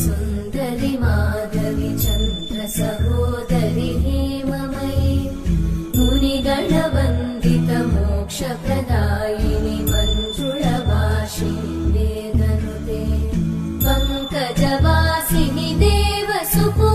Sundari Madhavi Chandra सहोदरि हेममयी मुनिगणवन्दित मोक्षप्रदायिनि मञ्जुळभाषिणि वेदनुते पङ्कजवासिनि देवसुपु